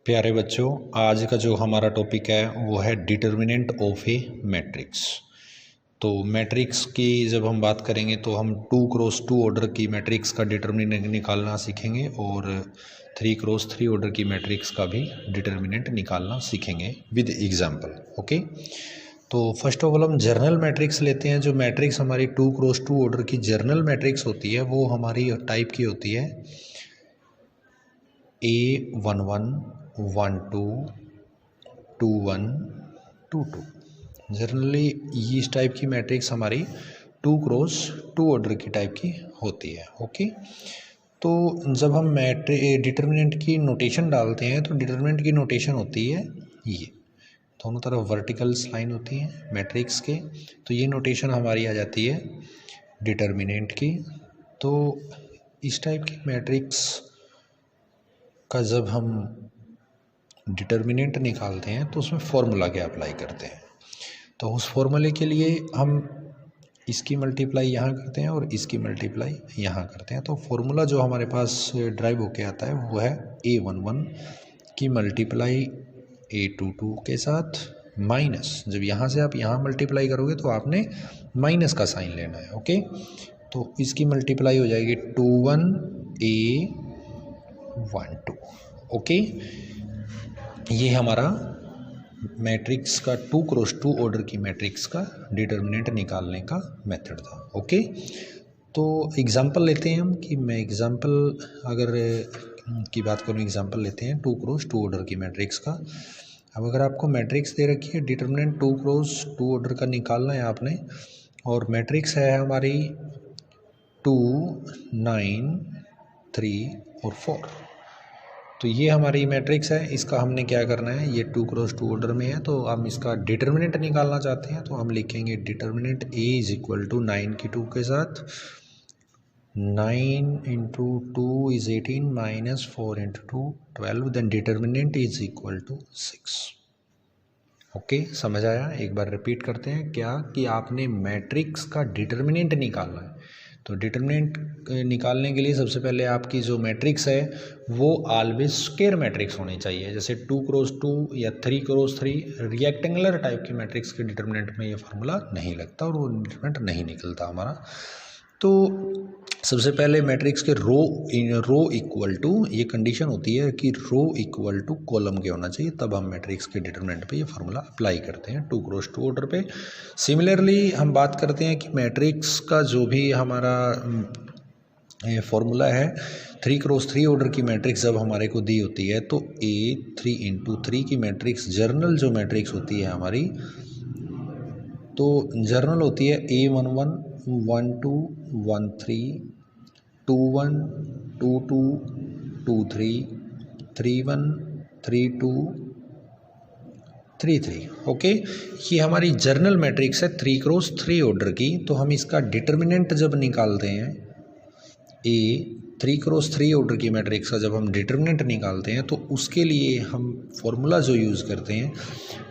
प्यारे बच्चों, आज का जो हमारा टॉपिक है वो है डिटर्मिनेंट ऑफ ए मैट्रिक्स। तो मैट्रिक्स की जब हम बात करेंगे तो हम 2x2 ऑर्डर की मैट्रिक्स का डिटर्मिनेंट निकालना सीखेंगे और 3x3 ऑर्डर की मैट्रिक्स का भी डिटर्मिनेंट निकालना सीखेंगे विद एग्जांपल। ओके, तो फर्स्ट ऑफ ऑल हम जर्नल मैट्रिक्स लेते हैं। जो मैट्रिक्स हमारी 2x2 ऑर्डर की जर्नल मैट्रिक्स होती है वो हमारी टाइप की होती है A11 1 2 2 1 2 2। जनरली इस टाइप की मैट्रिक्स हमारी 2x2 ऑर्डर की टाइप की होती है। ओके, तो जब हम डिटर्मिनेंट की नोटेशन डालते हैं तो डिटर्मिनेंट की नोटेशन होती है ये, दोनों तरफ वर्टिकल्स लाइन होती हैं मैट्रिक्स के, तो ये नोटेशन हमारी आ जाती है डिटर्मिनेंट की। तो इस टाइप की मैट्रिक्स का जब हम डिटर्मिनेंट निकालते हैं तो उसमें फॉर्मूला क्या अप्लाई करते हैं। तो उस फॉर्मूले के लिए हम इसकी मल्टीप्लाई यहाँ करते हैं और इसकी मल्टीप्लाई यहाँ करते हैं। तो फॉर्मूला जो हमारे पास ड्राइव होके आता है वो है A11 की मल्टीप्लाई A22 के साथ माइनस, जब यहाँ से आप यहाँ मल्टीप्लाई करोगे तो आपने माइनस का साइन लेना है। ओके, तो इसकी मल्टीप्लाई हो जाएगी 21 A12। ओके, ये हमारा मैट्रिक्स का 2x2 ऑर्डर की मैट्रिक्स का डिटर्मिनेंट निकालने का मेथड था। ओके, तो एग्जांपल लेते हैं हम कि मैं एग्जांपल अगर की बात करूँ, एग्जांपल लेते हैं 2x2 ऑर्डर की मैट्रिक्स का। अब अगर आपको मैट्रिक्स दे रखी है, डिटर्मिनेंट 2x2 ऑर्डर का निकालना है आपने, और मैट्रिक्स है हमारी 2 9 3 और 4। तो ये हमारी मैट्रिक्स है, इसका हमने क्या करना है, ये 2x2 ऑर्डर में है तो हम इसका डिटर्मिनेंट निकालना चाहते हैं। तो हम लिखेंगे डिटर्मिनेंट A = 9 की 2 के साथ 9 × 2 = 18 - 4 × 2 12, देन डिटर्मिनेंट = 6। ओके, समझ आया? एक बार रिपीट करते हैं क्या कि आपने मैट्रिक्स का डिटर्मिनेंट निकालना है। तो डिटर्मिनेंट निकालने के लिए सबसे पहले आपकी जो मैट्रिक्स है वो ऑलवेज स्क्वायर मैट्रिक्स होनी चाहिए। जैसे 2x2 या 3x3 रेक्टेंगुलर टाइप की मैट्रिक्स के डिटर्मिनेंट में ये फार्मूला नहीं लगता और वो डिटर्मिनेंट नहीं निकलता हमारा। तो सबसे पहले मैट्रिक्स के रो इक्वल टू, ये कंडीशन होती है कि रो इक्वल टू कॉलम के होना चाहिए, तब हम मैट्रिक्स के डिटर्मिनेंट पे ये फार्मूला अप्लाई करते हैं 2x2 ऑर्डर पे। सिमिलरली हम बात करते हैं कि मैट्रिक्स का जो भी हमारा फॉर्मूला है 3x3 ऑर्डर की मैट्रिक्स जब हमारे को दी होती है तो A3 × 3 की मैट्रिक्स जर्नल जो मैट्रिक्स होती है हमारी, तो जर्नल होती है A11 1 2 1 3 2 1 2 2 2 3 3 1 3 2 3 3। ओके, ये हमारी जर्नल मैट्रिक्स है 3x3 ऑर्डर की। तो हम इसका डिटर्मिनेंट जब निकालते हैं, 3x3 ऑर्डर की मैट्रिक्स का जब हम डिटर्मिनेंट निकालते हैं तो उसके लिए हम फॉर्मूला जो यूज़ करते हैं,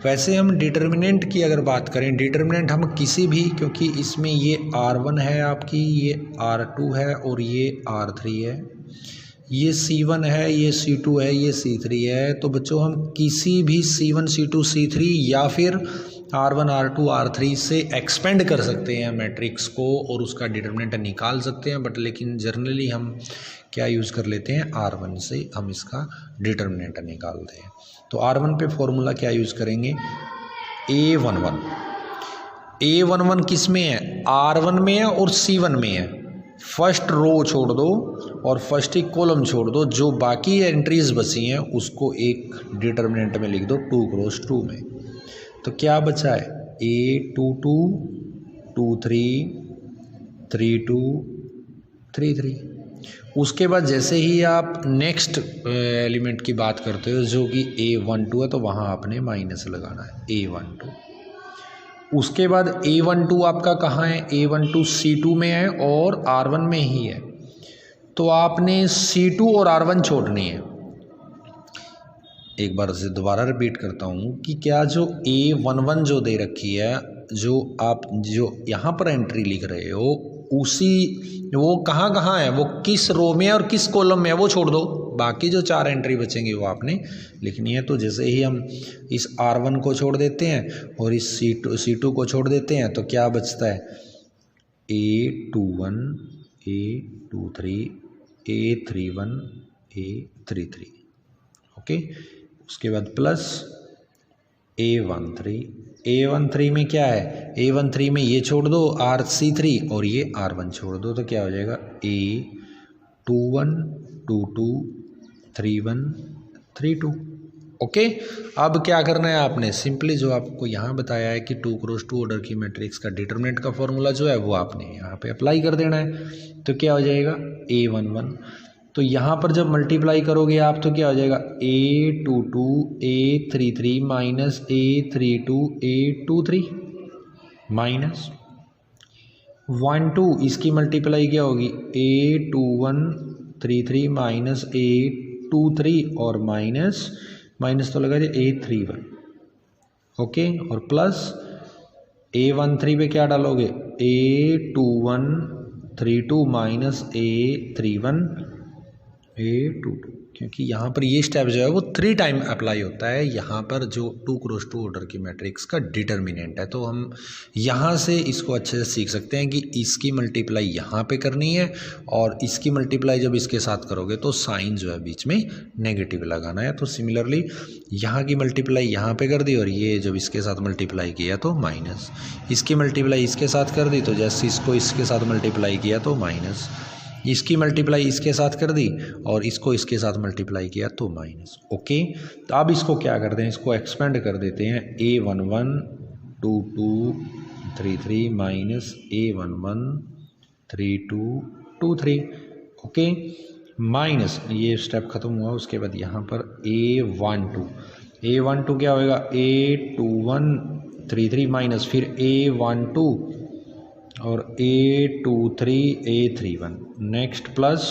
वैसे हम डिटर्मिनेंट की अगर बात करें, डिटर्मिनेंट हम किसी भी, क्योंकि इसमें ये R1 है आपकी, ये R2 है और ये R3 है, ये C1 है, ये C2 है, ये C3 है। तो बच्चों हम किसी भी C1 C2 C3 या फिर R1 R2 R3 से एक्सपेंड कर सकते हैं मैट्रिक्स को और उसका डिटर्मिनेंट निकाल सकते हैं, बट लेकिन जनरली हम क्या यूज़ कर लेते हैं, R1 से हम इसका डिटर्मिनेंट निकालते हैं। तो R1 पे फॉर्मूला क्या यूज़ करेंगे, A11 किस में है, R1 में है और C1 में है। फर्स्ट रो छोड़ दो और फर्स्ट ही कॉलम छोड़ दो, जो बाकी एंट्रीज बची हैं उसको एक डिटर्मिनेंट में लिख दो 2x2 में। तो क्या बचा है, A22 23 32 33। उसके बाद जैसे ही आप नेक्स्ट एलिमेंट की बात करते हो जो कि A12 है, तो वहाँ आपने माइनस लगाना है A12। उसके बाद A12 आपका कहाँ है, A12 C2 में है और R1 में ही है, तो आपने C2 और R1 छोड़नी है। एक बार से दोबारा रिपीट करता हूँ कि क्या जो A11 जो दे रखी है, जो आप जो यहाँ पर एंट्री लिख रहे हो, उसी वो कहाँ है, वो किस रो में है और किस कॉलम में है वो छोड़ दो, बाकी जो 4 एंट्री बचेंगी वो आपने लिखनी है। तो जैसे ही हम इस R1 को छोड़ देते हैं और इस C2 को छोड़ देते हैं तो क्या बचता है, A21 A23 A31 A33, okay. उसके बाद प्लस A13 में क्या है, A13 में ये छोड़ दो RC3 और ये R1 छोड़ दो तो क्या हो जाएगा A21 22 31 32, ओके। अब क्या करना है आपने, सिंपली जो आपको यहाँ बताया है कि 2 क्रॉस 2 ऑर्डर की मैट्रिक्स का डिटरमिनेंट का फॉर्मूला जो है वो आपने यहाँ पे अप्लाई कर देना है। तो क्या हो जाएगा A11, तो यहाँ पर जब मल्टीप्लाई करोगे आप तो क्या हो जाएगा A22 A33 minus A32 A23 minus 1 2, इसकी मल्टीप्लाई क्या होगी A21 33 माइनस A23 और माइनस तो लगा दिया A31, ओके। और प्लस A13 पे क्या डालोगे A21 32 माइनस A31 A22, क्योंकि यहाँ पर ये स्टेप जो है वो 3 टाइम अप्लाई होता है यहाँ पर जो 2 क्रॉस 2 ऑर्डर की मैट्रिक्स का डिटर्मिनेंट है। तो हम यहाँ से इसको अच्छे से सीख सकते हैं कि इसकी मल्टीप्लाई यहाँ पे करनी है और इसकी मल्टीप्लाई जब इसके साथ करोगे तो साइन जो है बीच में नेगेटिव लगाना है। तो सिमिलरली यहाँ की मल्टीप्लाई यहाँ पे कर दी और ये जब इसके साथ मल्टीप्लाई किया तो माइनस, इसकी मल्टीप्लाई इसके साथ कर दी तो जैसे इसको इसके साथ मल्टीप्लाई किया तो माइनस, इसकी मल्टीप्लाई इसके साथ कर दी और इसको इसके साथ मल्टीप्लाई किया तो माइनस, ओके। तो अब इसको क्या करते हैं, इसको एक्सपेंड कर देते हैं A11 22 33 minus A11 32 23, okay. Minus ये स्टेप खत्म हुआ, उसके बाद यहाँ पर A12 क्या होएगा A21 33 माइनस फिर A12 और A23 A31, next plus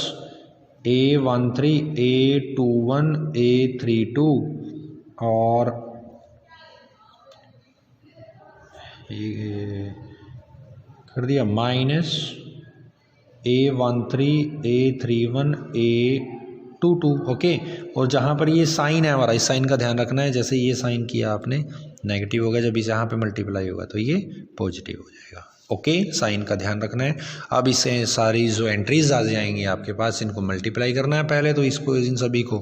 A13 A21 A32 और ये कर दिया minus A13 A31 A22, okay. और जहाँ पर ये साइन है हमारा, इस साइन का ध्यान रखना है, जैसे ये साइन किया आपने नेगेटिव होगा, जब इस यहाँ पे मल्टीप्लाई होगा तो ये पॉजिटिव हो जाएगा, ओके। साइन का ध्यान रखना है। अब इसे सारी जो एंट्रीज आ जाएंगी आपके पास, इनको मल्टीप्लाई करना है पहले तो इसको इन सभी को,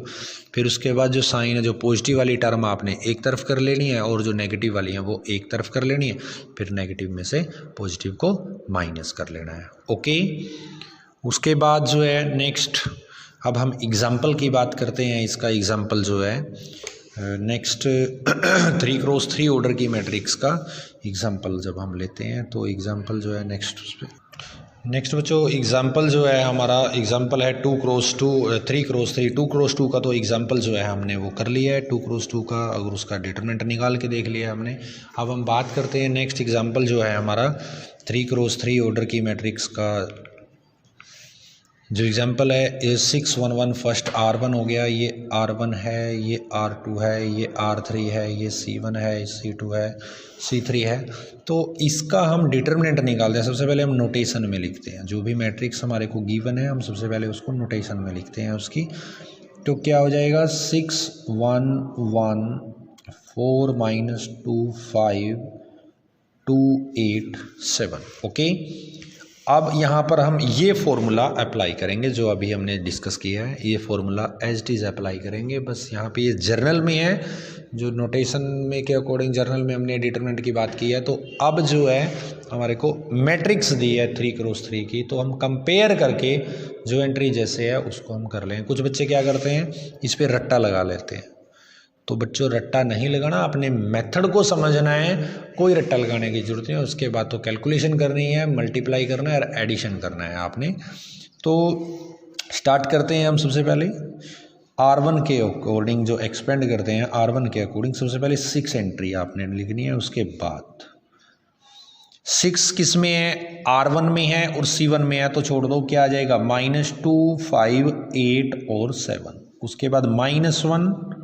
फिर उसके बाद जो साइन है जो पॉजिटिव वाली टर्म आपने एक तरफ कर लेनी है और जो नेगेटिव वाली है वो एक तरफ कर लेनी है, फिर नेगेटिव में से पॉजिटिव को माइनस कर लेना है, ओके। उसके बाद जो है नेक्स्ट अब हम एग्जाम्पल की बात करते हैं। इसका एग्जाम्पल जो है नेक्स्ट 3 क्रॉस 3 ऑर्डर की मैट्रिक्स का एग्जाम्पल जब हम लेते हैं तो एग्जाम्पल जो है नेक्स्ट बच्चों एग्जाम्पल जो है हमारा एग्जाम्पल है 3 क्रॉस 3 2 क्रॉस 2 का। तो एग्जाम्पल जो है हमने वो कर लिया है 2 क्रॉस 2 का, अगर उसका डिटरमिनेंट निकाल के देख लिया हमने। अब हम बात करते हैं नेक्स्ट एग्जाम्पल जो है हमारा 3 क्रॉस 3 ऑर्डर की मैट्रिक्स का। जो एग्जाम्पल है 6 1 1 फर्स्ट R1 हो गया, ये R1 है, ये R2 है, ये R3 है, ये C1 है, C2 है, C3 है। तो इसका हम डिटरमिनेंट निकालते हैं। सबसे पहले हम नोटेशन में लिखते हैं, जो भी मैट्रिक्स हमारे को गिवन है हम सबसे पहले उसको नोटेशन में लिखते हैं उसकी। तो क्या हो जाएगा 6 1 1 4 -2 5 2 8 7, ओके। अब यहाँ पर हम ये फॉर्मूला अप्लाई करेंगे जो अभी हमने डिस्कस किया है, ये formula as it is apply करेंगे। बस यहाँ पे ये जर्नल में है, जो नोटेशन में के अकॉर्डिंग जर्नल में हमने डिटरमिनेंट की बात की है। तो अब जो है हमारे को मैट्रिक्स दी है 3 क्रॉस 3 की, तो हम कंपेयर करके जो एंट्री जैसे है उसको हम कर लें। कुछ बच्चे क्या करते हैं, इस पर रट्टा लगा लेते हैं। तो बच्चों रट्टा नहीं लगाना, अपने मेथड को समझना है, कोई रट्टा लगाने की जरूरत नहीं है। उसके बाद तो कैलकुलेशन करनी है, मल्टीप्लाई करना है और एडिशन करना है आपने। तो स्टार्ट करते हैं हम सबसे पहले R1 के अकॉर्डिंग जो एक्सपेंड करते हैं, R1 के अकॉर्डिंग सबसे पहले 6 एंट्री आपने लिखनी है। उसके बाद 6 किस में है, R1 में है और C1 में है, तो छोड़ दो, क्या आ जाएगा -2 5 8 और 7। उसके बाद -1,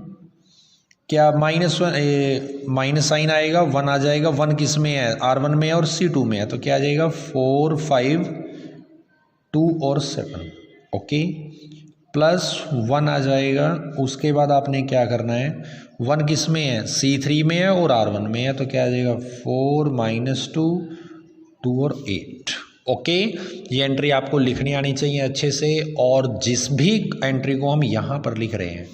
क्या -1 माइनस साइन आएगा, 1 आ जाएगा। 1 किस में है, R1 में है और C2 में है, तो क्या आ जाएगा 4 5 2 और 7, ओके। +1 आ जाएगा। उसके बाद आपने क्या करना है, 1 किस में है, C3 में है और R1 में है, तो क्या आ जाएगा 4 - 2, 2 और 8। ओके, ये एंट्री आपको लिखनी आनी चाहिए अच्छे से। और जिस भी एंट्री को हम यहाँ पर लिख रहे हैं,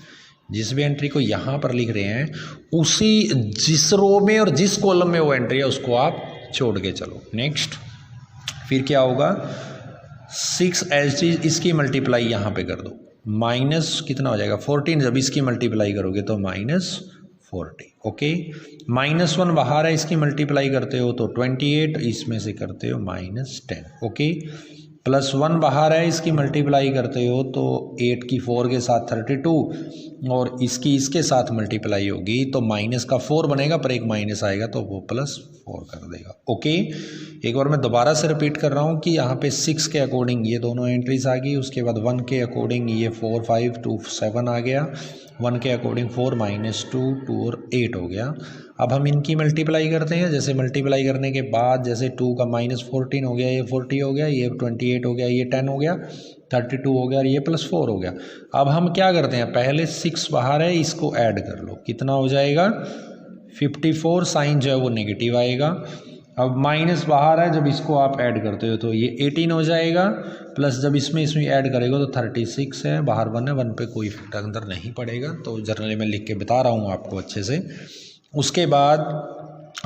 जिस भी एंट्री को यहाँ पर लिख रहे हैं, उसी जिस रो में और जिस कॉलम में वो एंट्री है उसको आप छोड़ के चलो। नेक्स्ट फिर क्या होगा, 6 इसकी मल्टीप्लाई यहाँ पे कर दो, माइनस कितना हो जाएगा 14, जब इसकी मल्टीप्लाई करोगे तो -40। ओके, -1 बाहर है, इसकी मल्टीप्लाई करते हो तो 28, इसमें से करते हो -10। ओके, +1 बाहर है, इसकी मल्टीप्लाई करते हो तो 8 की 4 के साथ 32 और इसकी इसके साथ मल्टीप्लाई होगी तो -4 बनेगा, पर एक माइनस आएगा तो वो +4 कर देगा। ओके, एक बार मैं दोबारा से रिपीट कर रहा हूँ कि यहाँ पे 6 के अकॉर्डिंग ये दोनों एंट्रीज आ गई, उसके बाद 1 के अकॉर्डिंग ये 4, 5, 2, 7 आ गया, 1 के अकॉर्डिंग 4 - 2, 2 और 8 हो गया। अब हम इनकी मल्टीप्लाई करते हैं, जैसे मल्टीप्लाई करने के बाद जैसे 2 का -14 हो गया, ये 40 हो गया, ये 28 हो गया, ये 10 हो गया, 32 हो गया और ये +4 हो गया। अब हम क्या करते हैं, पहले 6 बाहर है, इसको ऐड कर लो, कितना हो जाएगा 54, साइन जो है वो नेगेटिव आएगा। अब माइनस बाहर है, जब इसको आप ऐड करते हो तो ये 18 हो जाएगा, प्लस जब इसमें ऐड करेगा तो 36 है, बाहर 1 है, 1 पे कोई इफेक्ट अंदर नहीं पड़ेगा, तो जनरली मैं लिख के बता रहा हूँ आपको अच्छे से। उसके बाद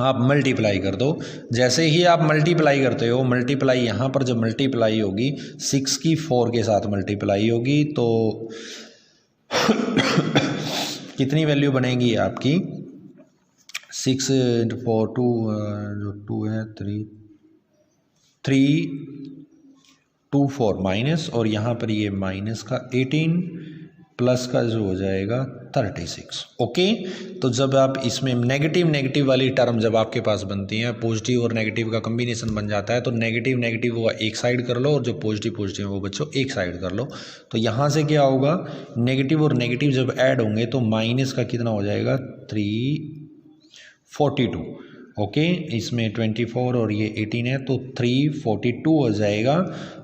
आप मल्टीप्लाई कर दो, जैसे ही आप मल्टीप्लाई करते हो, मल्टीप्लाई यहाँ पर जब मल्टीप्लाई होगी 6 की 4 के साथ मल्टीप्लाई होगी तो कितनी वैल्यू बनेगी आपकी, 6 × 4 2 जो 2 है 3 2 4 माइनस, और यहाँ पर ये माइनस का 18 प्लस का जो हो जाएगा 36। ओके, तो जब आप इसमें नेगेटिव वाली टर्म जब आपके पास बनती हैं, पॉजिटिव और नेगेटिव का कम्बिनेशन बन जाता है, तो नेगेटिव वो एक साइड कर लो और जो पॉजिटिव है वो बच्चों एक साइड कर लो। तो यहाँ से क्या होगा, नेगेटिव और नेगेटिव जब ऐड होंगे तो माइनस का कितना हो जाएगा 342। ओके, इसमें 24 और ये 18 है तो 342 हो जाएगा,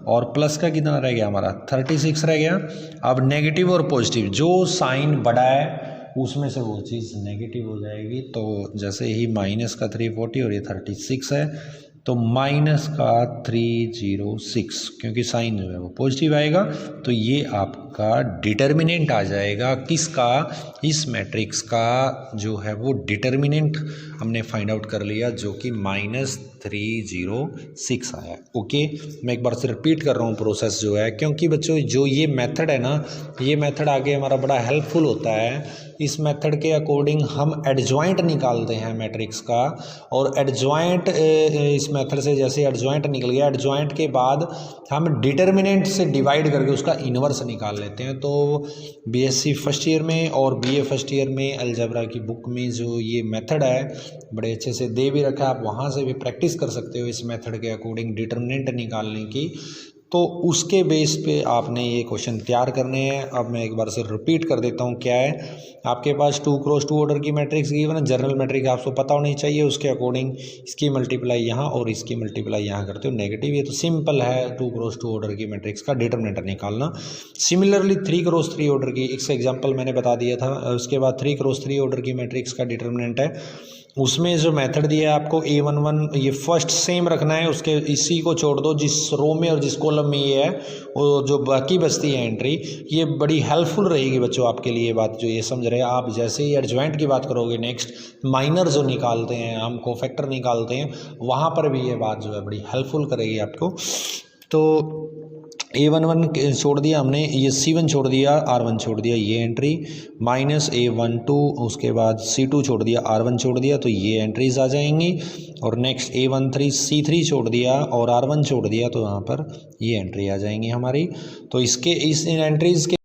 और प्लस का कितना रह गया हमारा 36 रह गया। अब नेगेटिव और पॉजिटिव जो साइन बड़ा है उसमें से वो चीज़ नेगेटिव हो जाएगी, तो जैसे ही माइनस का 340 और ये 36 है तो माइनस का 306, क्योंकि साइन जो है वो पॉजिटिव आएगा, तो ये आपका डिटर्मिनेंट आ जाएगा किसका, इस मैट्रिक्स का जो है वो डिटर्मिनेंट हमने फाइंड आउट कर लिया, जो कि -306 आया। ओके, मैं एक बार से रिपीट कर रहा हूँ प्रोसेस जो है, क्योंकि बच्चों जो ये मेथड है ना, ये मेथड आगे हमारा बड़ा हेल्पफुल होता है। इस मेथड के अकॉर्डिंग हम एडजॉइंट निकालते हैं मैट्रिक्स का, और एडजॉइंट इस मेथड से जैसे एडजॉइंट निकल गया, एडजॉइंट के बाद हम डिटर्मिनेंट से डिवाइड करके उसका इन्वर्स निकाल लेते हैं। तो बीएससी फर्स्ट ईयर में और बीए फर्स्ट ईयर में अलजेब्रा की बुक में जो ये मेथड है बड़े अच्छे से दे भी रखा है, आप वहाँ से भी प्रैक्टिस कर सकते हो इस मेथड के अकॉर्डिंग डिटर्मिनेंट निकालने की। तो उसके बेस पे आपने ये क्वेश्चन तैयार करने हैं। अब मैं एक बार से रिपीट कर देता हूँ, क्या है आपके पास 2 क्रॉस 2 ऑर्डर की मैट्रिक्स गिवन है, जनरल मैट्रिक्स आपको पता होनी चाहिए, उसके अकॉर्डिंग इसकी मल्टीप्लाई यहाँ और इसकी मल्टीप्लाई यहाँ करते हो नेगेटिव। ये तो सिंपल है 2 क्रॉस 2 ऑर्डर की मैट्रिक्स का डिटर्मिनेंट निकालना। सिमिलरली 3 क्रॉस 3 ऑर्डर की इसका एग्जाम्पल मैंने बता दिया था। उसके बाद 3 क्रॉस 3 ऑर्डर की मैट्रिक्स का डिटर्मिनेंट है, उसमें जो मेथड दिया है आपको A11 ये फर्स्ट सेम रखना है, उसके इसी को छोड़ दो जिस रो में और जिस कॉलम में ये है, वो जो बाकी बचती है एंट्री, ये बड़ी हेल्पफुल रहेगी बच्चों आपके लिए। बात जो ये समझ रहे हैं आप, जैसे ही एडजॉइंट की बात करोगे, नेक्स्ट माइनर जो निकालते हैं हम, कोफैक्टर निकालते हैं, वहाँ पर भी ये बात जो है बड़ी हेल्पफुल करेगी आपको। तो A11 छोड़ दिया हमने, ये C1 छोड़ दिया, R1 छोड़ दिया, ये एंट्री -A12, उसके बाद C2 छोड़ दिया, R1 छोड़ दिया, तो ये एंट्रीज आ जाएंगी। और नेक्स्ट A13 C3 छोड़ दिया और R1 छोड़ दिया, तो यहाँ पर ये एंट्री आ जाएंगी हमारी। तो इसके इस एंट्रीज के